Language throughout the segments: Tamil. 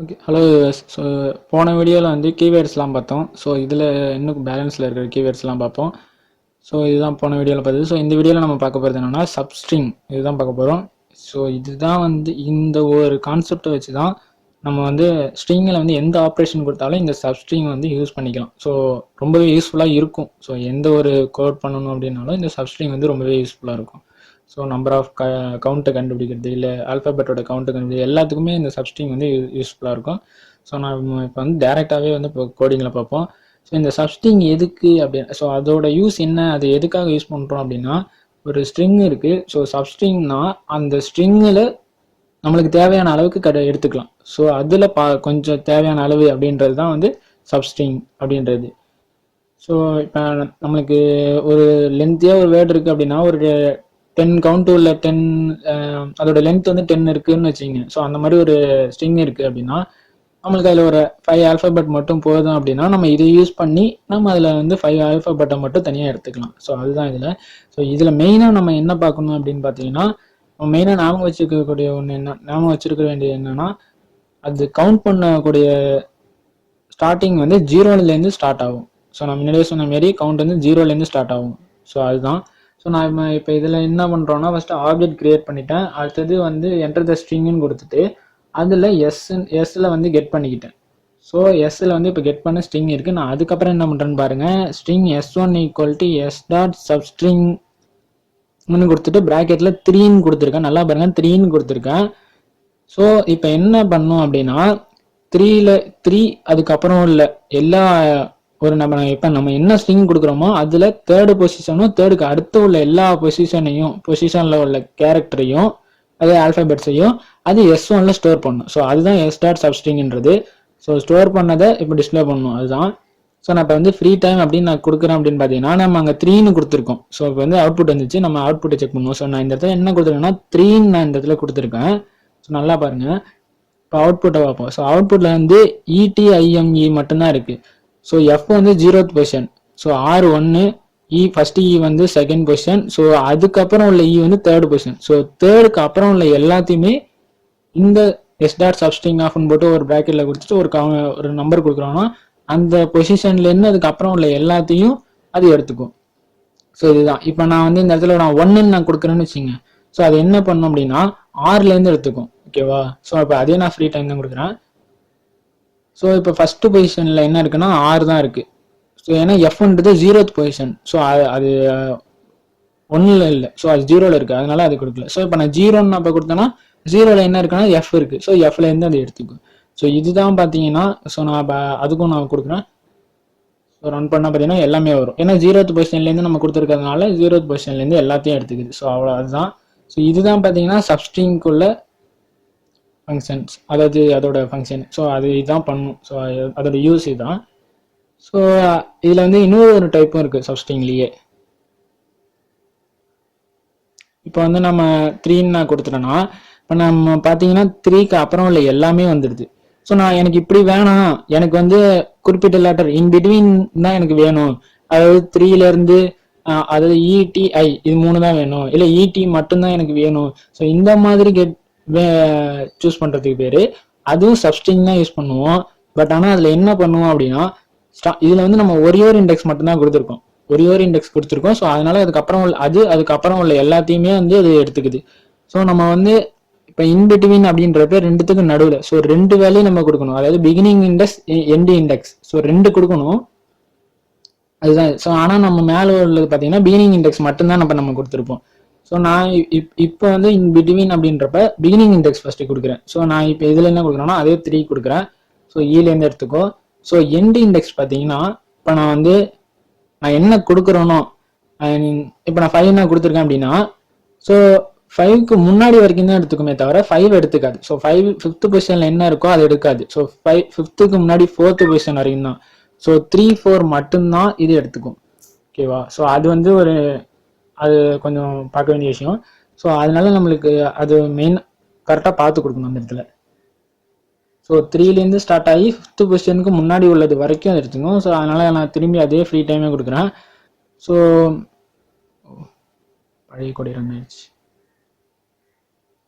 ஓகே. ஹலோ. ஸோ போன வீடியோவில் வந்து கீவேர்ட்ஸ்லாம் பார்த்தோம். ஸோ இதில் இன்னும் பேலன்ஸில் இருக்கிற கீவேர்ட்ஸ்லாம் பார்ப்போம். ஸோ இதுதான் போன வீடியோவில் பார்த்தது. ஸோ இந்த வீடியோவில் நம்ம பார்க்க போகிறது என்னென்னா சப்ஸ்ட்ரிங் இதுதான் பார்க்க போகிறோம். ஸோ இதுதான் வந்து இந்த ஒரு கான்செப்டை வச்சு தான் நம்ம வந்து ஸ்ட்ரிங்கில் வந்து எந்த ஆப்ரேஷன் கொடுத்தாலும் இந்த சப்ஸ்ட்ரிங் வந்து யூஸ் பண்ணிக்கலாம். ஸோ ரொம்பவே யூஸ்ஃபுல்லாக இருக்கும். ஸோ எந்த ஒரு கோட் பண்ணணும் அப்படின்னாலும் இந்த சப்ஸ்ட்ரிங் வந்து ரொம்பவே யூஸ்ஃபுல்லாக இருக்கும். ஸோ நம்பர் ஆஃப் கவுண்ட்டை கண்டுபிடிக்கிறது இல்லை ஆல்ஃபபெட்டோட கவுண்ட்டை கண்டுபிடிக்கிறது எல்லாத்துக்குமே இந்த சப்ஸ்ட்ரிங் வந்து யூஸ்ஃபுல்லாக இருக்கும். ஸோ நம்ம இப்போ வந்து டேரெக்டாகவே வந்து இப்போ கோடிங்கில் பார்ப்போம். ஸோ இந்த சப்ஸ்ட்ரிங் எதுக்கு அப்படின்னு ஸோ அதோட யூஸ் என்ன, அது எதுக்காக யூஸ் பண்ணுறோம் அப்படின்னா, ஒரு ஸ்ட்ரிங் இருக்குது. ஸோ சப்ஸ்ட்ரிங்னா அந்த ஸ்ட்ரிங்கில் நம்மளுக்கு தேவையான அளவுக்கு எடுத்துக்கலாம். ஸோ அதில் கொஞ்சம் தேவையான அளவு அப்படின்றது தான் வந்து சப்ஸ்ட்ரிங் அப்படின்றது. ஸோ இப்போ நம்மளுக்கு ஒரு லென்த்தியாக ஒரு வேர்டு இருக்குது அப்படின்னா ஒரு 10 கவுண்ட் உள்ள 10 அதோட லென்த் வந்து 10 இருக்குன்னு வச்சுங்க. ஸோ அந்த மாதிரி ஒரு ஸ்ட்ரிங் இருக்குது அப்படின்னா நம்மளுக்கு அதில் ஒரு 5 ஆல்ஃபபெட் மட்டும் போதும் அப்படின்னா நம்ம இதை யூஸ் பண்ணி நம்ம அதில் வந்து 5 ஆல்ஃபபெட்டை மட்டும் தனியாக எடுத்துக்கலாம். ஸோ அதுதான் இதில். ஸோ இதில் மெயினாக நம்ம என்ன பார்க்கணும் அப்படின்னு பார்த்தீங்கன்னா, மெயினாக ஞாபகம் வச்சுருக்கக்கூடிய ஒன்று ஞாபகம் வச்சுருக்க வேண்டியது என்னென்னா, அது கவுண்ட் பண்ணக்கூடிய ஸ்டார்டிங் வந்து 0லேருந்து ஸ்டார்ட் ஆகும். ஸோ நான் முன்னாடியே சொன்ன மாரி கவுண்ட் வந்து 0லேருந்து ஸ்டார்ட் ஆகும். ஸோ அதுதான். ஸோ நான் இப்போ இதில் என்ன பண்ணுறோன்னா, ஃபஸ்ட்டு ஆப்ஜெக்ட் கிரியேட் பண்ணிட்டேன். அடுத்தது வந்து என்டர் த ஸ்ட்ரிங்னு கொடுத்துட்டு அதில் எஸ்ஸில் வந்து கெட் பண்ணிக்கிட்டேன். ஸோ எஸ்ஸில் வந்து இப்போ கெட் பண்ண ஸ்ட்ரிங் இருக்குது. நான் அதுக்கப்புறம் என்ன பண்ணுறேன்னு பாருங்கள். ஸ்ட்ரிங் S1 = s.substring கொடுத்துட்டு ப்ராக்கெட்டில் 3ன்னு கொடுத்துருக்கேன். நல்லா பாருங்கள், 3ன்னு கொடுத்துருக்கேன். ஸோ இப்போ என்ன பண்ணோம் அப்படின்னா 3 அதுக்கப்புறம் உள்ள எல்லா ஒரு இப்போ நம்ம என்ன ஸ்ட்ரிங் கொடுக்குறோமோ அதில் தேர்டு பொசிஷனும் தேர்டுக்கு அடுத்து உள்ள எல்லா பொசிஷனில் உள்ள கேரக்டரையும் அதே ஆல்ஃபபெட்ஸையும் அது S1ல ஸ்டோர் பண்ணும். ஸோ அதுதான் s.substringன்றது. ஸோ ஸ்டோர் பண்ணதை இப்போ டிஸ்பிளே பண்ணணும். அதுதான். ஸோ நான் இப்போ வந்து ஃப்ரீ டைம் அப்படின்னு நான் கொடுக்குறேன் அப்படின்னு பார்த்தீங்கன்னா, நம்ம அங்கே 3ன்னு கொடுத்துருக்கோம். ஸோ இப்போ வந்து அவுட்புட் வந்துச்சு, நம்ம அவுட்புட்டை செக் பண்ணுவோம். ஸோ நான் இந்த இடத்துல என்ன கொடுத்துருக்கேன்னா 3ன்னு நான் இந்த இடத்துல கொடுத்துருக்கேன். ஸோ நல்லா பாருங்க, இப்போ அவுட்புட்டை பார்ப்போம். ஸோ அவுட்புட்டில் வந்து ETIME மட்டும்தான் இருக்கு. ஸோ F வந்து 0th position. So R1 first இ வந்து செகண்ட் பொசிஷன். ஸோ அதுக்கப்புறம் உள்ள இ வந்து தேர்ட் பொசிஷன். ஸோ தேர்டுக்கு அப்புறம் உள்ள எல்லாத்தையுமே இந்த s.substring ஆஃப்னு போட்டு ஒரு ப்ராக்கெட்டில் கொடுத்துட்டு ஒரு நம்பர் கொடுக்குறோன்னா அந்த பொசிஷன்லேருந்து அதுக்கப்புறம் உள்ள எல்லாத்தையும் அது எடுத்துக்கும். ஸோ இதுதான். இப்போ நான் வந்து இந்த இடத்துல நான் 1ன்னு நான் கொடுக்குறேன்னு வச்சுங்க. ஸோ அது என்ன பண்ணும் அப்படின்னா ஆர்லேருந்து எடுத்துக்கும். ஓகேவா? ஸோ இப்போ அதே நான் ஃப்ரீ டைம் தான் கொடுக்குறேன். ஸோ இப்போ ஃபர்ஸ்ட் பொசிஷனில் என்ன இருக்குன்னா 6 தான் இருக்குது. ஸோ ஏன்னா எஃப்ன்றது 0th பொசிஷன். ஸோ அது 1ல் இல்லை. ஸோ அது 0ல் இருக்குது, அதனால அது கொடுக்கல. ஸோ இப்போ நான் 0ன்னு அப்போ கொடுத்தேன்னா 0ல் என்ன இருக்குன்னா எஃப் இருக்குது. ஸோ எஃப்லேருந்து அது எடுத்துக்கும். ஸோ இதுதான் பார்த்தீங்கன்னா, ஸோ நான் அதுக்கும் நான் கொடுக்குறேன். ஸோ ரன் பண்ணால் பார்த்தீங்கன்னா எல்லாமே வரும். ஏன்னா 0th பொசிஷன்லேருந்து நம்ம கொடுத்துருக்கிறதுனால 0th பொசிஷன்லேருந்து எல்லாத்தையும் எடுத்துக்குது. ஸோ அவ்வளோ அதுதான். ஸோ இதுதான் பார்த்தீங்கன்னா சப்ஸ்ட்ரிங்குள்ள ஃபங்க்ஷன்ஸ், அதாவது அதோட ஃபங்க்ஷன். ஸோ அது இதுதான் பண்ணும். ஸோ அதோட யூஸ் இதுதான். ஸோ இதில் வந்து இன்னொரு ஒரு டைப்பும் இருக்குது சப்ஸ்ட்ரிங்லேயே. இப்போ வந்து நம்ம 3ன்னு நான் கொடுத்துட்டேன்னா இப்போ நம்ம பார்த்தீங்கன்னா 3க்கு அப்புறம் உள்ள எல்லாமே வந்துடுது. ஸோ நான் எனக்கு இப்படி வேணாம், எனக்கு வந்து குறிப்பிட்ட லெட்டர் இன்பிட்வீன் தான் எனக்கு வேணும், அதாவது 3லேருந்து அதாவது ETI இது 3 தான் வேணும், இல்லை ET மட்டும்தான் எனக்கு வேணும். ஸோ இந்த மாதிரி சூஸ் பண்ணுறதுக்கு பேர் அதுவும் சப்ஸ்ட்ரிங் தான் யூஸ் பண்ணுவோம். பட் ஆனால் அதில் என்ன பண்ணுவோம் அப்படின்னா, இதில் வந்து நம்ம ஒரே ஒரு இண்டெக்ஸ் மட்டும்தான் கொடுத்துருக்கோம். ஒரே ஒரு இண்டெக்ஸ் கொடுத்துருக்கோம். ஸோ அதனால அதுக்கப்புறம் உள்ள எல்லாத்தையுமே வந்து அது எடுத்துக்குது. ஸோ நம்ம வந்து இப்போ இன்பிட்வீன் அப்படின்றப்ப ரெண்டுத்துக்கும் நடுவில் ஸோ 2 வேலையும் நம்ம கொடுக்கணும். அதாவது beginning index end index. So 2 கொடுக்கணும், அதுதான். ஸோ ஆனால் நம்ம மேலே உள்ளது பார்த்தீங்கன்னா பிகினிங் இண்டெக்ஸ் மட்டும்தான் நம்ம கொடுத்துருப்போம். ஸோ நான் இப்போ வந்து இன்பிட்வீன் அப்படின்றப்ப பிகினிங் இண்டெக்ஸ் ஃபர்ஸ்ட் கொடுக்குறேன். ஸோ நான் இப்போ இதில் என்ன கொடுக்குறேன்னா அதே 3 கொடுக்குறேன். ஸோ ஈலேருந்து எடுத்துக்கோ. ஸோ எண்ட் இண்டெக்ஸ் பார்த்தீங்கன்னா இப்போ நான் என்ன கொடுக்குறேனோ, இப்போ நான் 5 நான் கொடுத்துருக்கேன் அப்படின்னா ஸோ 5க்கு முன்னாடி வரைக்கும் தான் எடுத்துக்குமே தவிர 5 எடுத்துக்காது. ஸோ 5th பொசிஷனில் என்ன இருக்கோ அது எடுக்காது. ஸோ 5th முன்னாடி 4th பொசிஷன் வரைக்கும் தான். ஸோ 3, 4 மட்டும்தான் இது எடுத்துக்கும். ஓகேவா? ஸோ அது வந்து அது கொஞ்சம் பார்க்க வேண்டிய விஷயம். ஸோ அதனால நம்மளுக்கு அது மெயின் கரெக்டாக பார்த்து கொடுக்கணும் அந்த இடத்துல. ஸோ 3லேருந்து ஸ்டார்ட் ஆகி 5th பொசிஷனுக்கு முன்னாடி உள்ளது வரைக்கும் அது எடுத்துக்கும். ஸோ அதனால நான் திரும்பி அதே ஃப்ரீ டைமே கொடுக்குறேன். ஸோ பழைய கொடி ரன் ஆயிடுச்சு,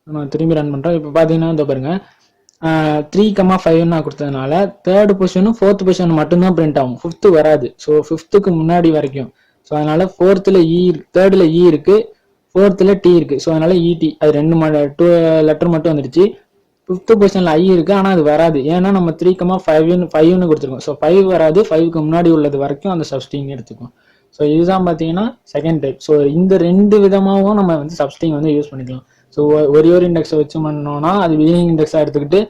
நான் திரும்பி ரன் பண்ணுறேன். இப்போ பார்த்தீங்கன்னா இந்த பாருங்க, 3,5 நான் கொடுத்ததுனால தேர்ட் பொசிஷனும் ஃபோர்த் பொசிஷன் மட்டும்தான் பிரிண்ட் ஆகும், ஃபிஃப்த்து வராது. ஸோ ஃபிஃப்த்துக்கு முன்னாடி வரைக்கும். ஸோ அதனால ஃபோர்த்தில் தேர்டில் இ இருக்கு, ஃபோர்த்தில் டி இருக்கு. ஸோ அதனால இடி அது 2 லெட்டர் மட்டும் வந்துடுச்சு. ஃபிஃப்த் பொசிஷனில் ஐ இருக்கு, ஆனால் அது வராது. ஏன்னா நம்ம 3,5ன்னு கொடுத்துருக்கோம். ஸோ 5 வராது, 5க்கு முன்னாடி உள்ளது வரைக்கும் அந்த சப்ஸ்ட்ரிங் எடுத்துக்கும். ஸோ இதுதான் பார்த்தீங்கன்னா செகண்ட் டைப். ஸோ இந்த 2 விதமாகவும் நம்ம வந்து சப்ஸ்ட்ரிங் வந்து யூஸ் பண்ணிக்கலாம். ஸோ ஒரே ஒரு இண்டெக்ஸை வச்சு பண்ணோம்னா அது பிகினிங் இண்டெக்ஸாக எடுத்துக்கிட்டு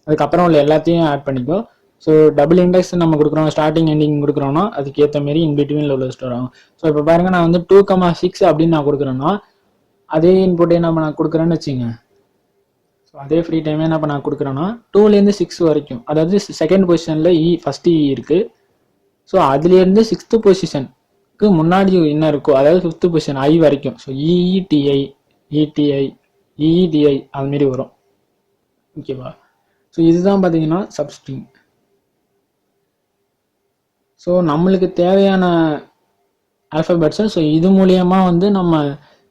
அதுக்கப்புறம் உள்ள எல்லாத்தையும் ஆட் பண்ணிக்கும். ஸோ டபுள் இண்டெக்ஸ் நம்ம கொடுக்குறோம், ஸ்டார்டிங் எண்டிங் கொடுக்குறோம்னா அதுக்கு ஏற்ற மாதிரி இன்பிட்வீனில் உள்ள ஸ்டோர் ஆகும். ஸோ இப்போ பாருங்க, நான் வந்து 2,6 அப்படின்னு நான் கொடுக்குறேன்னா அதே இன்புட்டே நான் கொடுக்குறேன்னு வச்சுங்க. ஸோ அதே ஃப்ரீ டைமே என்ன நான் கொடுக்குறேன்னா 2லேருந்து 6 வரைக்கும், அதாவது செகண்ட் பொசிஷனில் ஃபர்ஸ்ட் இ இருக்கு. ஸோ அதுலேருந்து 6th பொசிஷனுக்கு முன்னாடி என்ன இருக்கோ, அதாவது 5th பொசிஷன் ஐ வரைக்கும். ஸோ இஇடிஐ, இடிஐ, இஇடிஐ அது மாதிரி வரும். ஓகேவா? ஸோ இதுதான் பார்த்தீங்கன்னா சப்ஸ்ட்ரிங். ஸோ நம்மளுக்கு தேவையான ஆல்ஃபபெட்ஸை ஸோ இது மூலியமாக வந்து நம்ம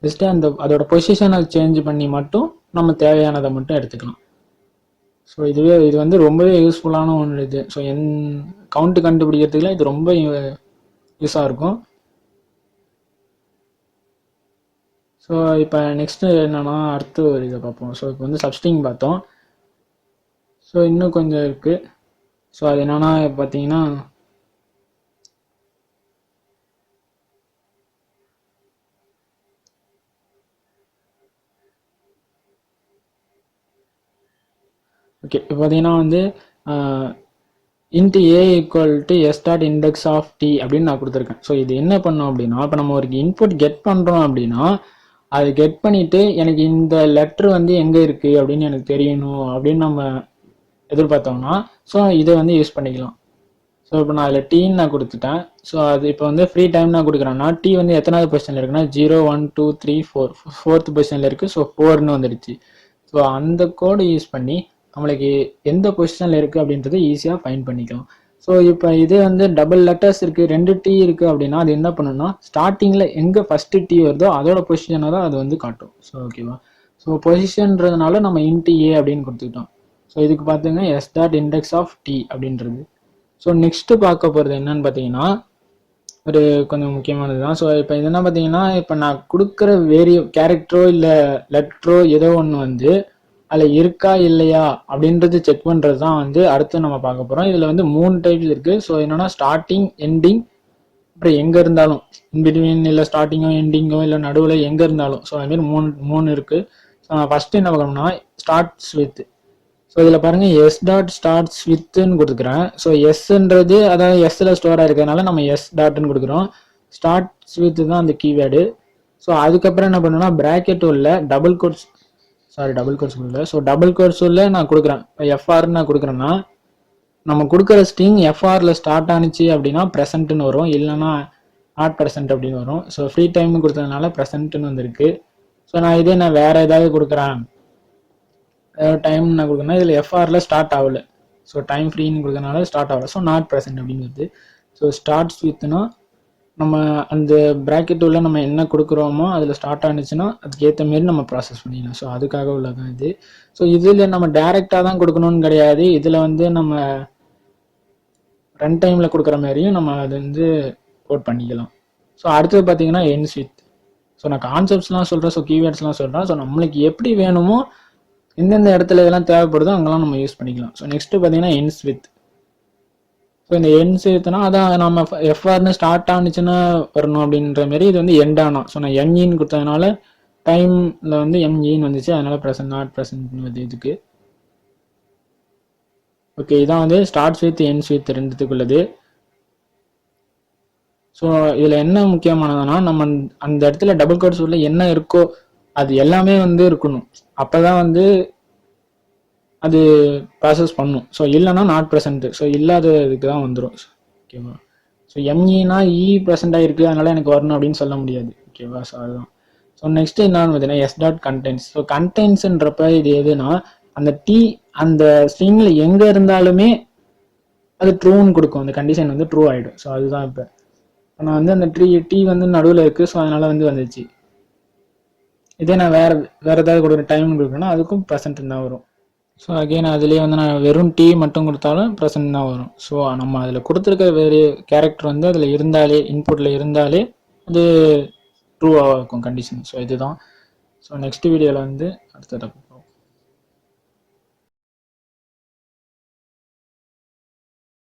ஜஸ்ட்டு அதோட பொசிஷனை சேஞ்ச் பண்ணி மட்டும் நம்ம தேவையானதை மட்டும் எடுத்துக்கலாம். ஸோ இது வந்து ரொம்பவே யூஸ்ஃபுல்லான ஒன்று இது. ஸோ கவுண்ட் கண்டுபிடிக்கிறதுக்குலாம் இது ரொம்ப யூஸாக இருக்கும். ஸோ இப்போ நெக்ஸ்ட்டு என்னென்னா அடுத்து ஒரு இதை பார்ப்போம். ஸோ இப்போ வந்து சப்ஸ்ட்ரிங் பார்த்தோம். ஸோ இன்னும் கொஞ்சம் இருக்குது. ஸோ அது என்னென்னா பார்த்தீங்கன்னா ஓகே, இப்போ பார்த்தீங்கன்னா வந்து into A equal to S dot index of T அப்படின்னு நான் கொடுத்துருக்கேன். ஸோ இது என்ன பண்ணோம் அப்படின்னா, இப்போ நம்ம ஒரு இன்புட் கெட் பண்ணுறோம் அப்படின்னா அது கெட் பண்ணிவிட்டு எனக்கு இந்த லெட்ரு வந்து எங்கே இருக்குது அப்படின்னு எனக்கு தெரியணும் அப்படின்னு நம்ம எதிர்பார்த்தோம்னா ஸோ இதை வந்து யூஸ் பண்ணிக்கலாம். ஸோ இப்போ நான் அதில் டீன்னு நான் கொடுத்துட்டேன். ஸோ அது இப்போ வந்து ஃப்ரீ டைம் நான் கொடுக்குறேன்னா டி வந்து எத்தனாவது பொசிஷனில் இருக்குன்னா 0 1 2 3 4 4th பொசிஷனில் இருக்குது. ஸோ 4ன்னு வந்துடுச்சு. ஸோ அந்த கோடு யூஸ் பண்ணி நம்மளுக்கு எந்த பொசிஷனில் இருக்குது அப்படின்றத ஈஸியாக ஃபைண்ட் பண்ணிக்கலாம். ஸோ இப்போ இது வந்து டபுள் லெட்டர்ஸ் இருக்குது, 2 டி இருக்குது அப்படின்னா அது என்ன பண்ணணும்னா ஸ்டார்டிங்கில் எங்கே ஃபஸ்ட்டு டி வருதோ அதோட பொசிஷனை தான் அது வந்து காட்டும். ஸோ ஓகேவா? ஸோ பொசிஷன்றதுனால நம்ம இன்ட்டு ஏ அப்படின்னு கொடுத்துக்கிட்டோம். ஸோ இதுக்கு பார்த்துங்க S dot index of T அப்படின்றது. ஸோ நெக்ஸ்ட்டு பார்க்க போகிறது என்னன்னு பார்த்தீங்கன்னா ஒரு கொஞ்சம் முக்கியமானது தான். ஸோ இப்போ இது என்ன பார்த்தீங்கன்னா, இப்போ நான் கொடுக்குற கேரக்டரோ இல்லை லெட்டரோ ஏதோ ஒன்று வந்து அதில் இருக்கா இல்லையா அப்படின்றது செக் பண்ணுறது தான் வந்து அடுத்து நம்ம பார்க்க போகிறோம். இதில் வந்து 3 டைப்ஸ் இருக்குது. ஸோ என்னென்னா ஸ்டார்டிங், எண்டிங், அப்புறம் எங்கே இருந்தாலும் இன்பிட்வீன், இல்லை ஸ்டார்டிங்கோ எண்டிங்கோ இல்லை நடுவில் எங்கே இருந்தாலும். ஸோ அதுமாரி மூணு இருக்குது. ஸோ நான் ஃபஸ்ட்டு என்ன பார்க்கணும்னா ஸ்டார்ட்ஸ் வித். ஸோ இதில் பாருங்கள் எஸ் டாட் ஸ்டார்ட்ஸ் வித்துன்னு கொடுத்துக்கிறேன். ஸோ எஸ்ன்றது அதாவது எஸ்ஸில் ஸ்டோராக இருக்கிறதுனால நம்ம எஸ் டாட்னு கொடுக்குறோம். ஸ்டார்ட்ஸ் வித்து தான் அந்த கீவேர்டு. ஸோ அதுக்கப்புறம் என்ன பண்ணணும்னா ப்ராக்கெட் உள்ள டபுள் கோட்ஸ் உள்ள ஸோ டபுள் கோட்ஸ் உள்ள நான் கொடுக்குறேன். இப்போ எஃப்ஆர்னு நான் கொடுக்குறேன்னா நம்ம கொடுக்குற ஸ்ட்ரிங் எஃப்ஆரில் ஸ்டார்ட் ஆனிச்சு அப்படின்னா ப்ரெசென்ட்னு வரும், இல்லைன்னா நாட் ப்ரெசென்ட் அப்படின்னு வரும். ஸோ ஃப்ரீ டைம்னு கொடுத்ததுனால ப்ரெசென்ட்னு வந்திருக்கு. ஸோ நான் இதே நான் வேறு ஏதாவது கொடுக்குறேன், டைம் நான் கொடுக்குறேன்னா இதில் எஃப்ஆரில் ஸ்டார்ட் ஆகலை. ஸோ டைம் ஃப்ரீன்னு கொடுக்கறனால ஸ்டார்ட் ஆகலை. ஸோ நாட் ப்ரெசென்ட் அப்படிங்கிறது. ஸோ ஸ்டார்ட்ஸ் வித்னா நம்ம அந்த ப்ராக்கெட் உள்ள நம்ம என்ன கொடுக்குறோமோ அதில் ஸ்டார்ட் ஆனிச்சுன்னா அதுக்கு ஏற்ற மாரி நம்ம ப்ராசஸ் பண்ணிக்கலாம். ஸோ அதுக்காக உள்ளதான் இது. ஸோ இதில் நம்ம டைரெக்டாக தான் கொடுக்கணும்னு கிடையாது. இதில் வந்து நம்ம ரன் டைமில் கொடுக்குற மாதிரியும் நம்ம அது வந்து கோட் பண்ணிக்கலாம். ஸோ அடுத்தது பார்த்தீங்கன்னா எண்ட்ஸ் வித். ஸோ நான் கான்செப்ட்ஸ்லாம் சொல்கிறேன், ஸோ கீவேர்ட்ஸ்லாம் சொல்கிறேன். ஸோ நம்மளுக்கு எப்படி வேணுமோ எந்தெந்த இடத்துல இதெல்லாம் தேவைப்படுதோ அங்கெல்லாம் நம்ம யூஸ் பண்ணிக்கலாம். ஸோ நெக்ஸ்ட்டு பார்த்தீங்கன்னா எண்ட்ஸ் வித். ஸோ இந்த எண்ட்ஸ் வித்னா அதான் நம்ம எஃப்ஆர்னு ஸ்டார்ட் ஆனிச்சுன்னா வரணும் அப்படின்ற மாரி இது வந்து எண்ட் ஆனோம். ஸோ நான் எம்இன்னு கொடுத்ததுனால டைமில் வந்து எம்இன்னு வந்துச்சு, அதனால ப்ரெசன்ட் நாட் ப்ரெசன்ட்னு வந்து இதுக்கு. ஓகே, இதான் வந்து ஸ்டார்ட்ஸ் வித் எண்ட்ஸ் வித் ரெண்டுத்துக்குள்ளது. ஸோ இதில் என்ன முக்கியமானதுன்னா நம்ம அந்த இடத்துல டபுள் கோட்ஸ் உள்ள என்ன இருக்கோ அது எல்லாமே வந்து இருக்கணும். அப்போ தான் வந்து அது ப்ராசஸ் பண்ணும். ஸோ இல்லைன்னா நாட் ப்ரெசென்ட். ஸோ இல்லாத இதுக்கு தான் வந்துடும். ஓகேவா? ஸோ எம்இனா இ ப்ரெசென்ட் ஆகிருக்கு அதனால எனக்கு வரணும் அப்படின்னு சொல்ல முடியாது. ஓகேவா? ஸோ அதுதான். ஸோ நெக்ஸ்ட் என்னன்னு பார்த்தீங்கன்னா எஸ் டாட் கண்டென்ட்ஸ். ஸோ கண்டென்ட்ஸ்ன்றப்ப இது எதுனா அந்த டி அந்த ஸ்ட்ரிங்கில் எங்கே இருந்தாலுமே அது ட்ரூன்னு கொடுக்கும். அந்த கண்டிஷன் வந்து ட்ரூ ஆகிடும். ஸோ அதுதான் இப்போ நான் வந்து அந்த டி வந்து நடுவில் இருக்குது. ஸோ அதனால வந்து வந்துச்சு. இதே நான் வேறு ஏதாவது கொடுக்குற டைம் கொடுக்குறேன்னா அதுக்கும் ப்ரெசென்ட் தான் வரும். ஸோ அகெயின் அதுலேயே வந்து நான் வெறும் டி மட்டும் கொடுத்தாலும் ப்ரெசன்ட் தான் வரும். ஸோ நம்ம அதில் கொடுத்துருக்க வேறு கேரக்டர் வந்து அதில் இருந்தாலே இன்புட்டில் இருந்தாலே அது ட்ரூவாக இருக்கும் கண்டிஷன். ஸோ இதுதான். ஸோ நெக்ஸ்ட் வீடியோவில் வந்து அடுத்த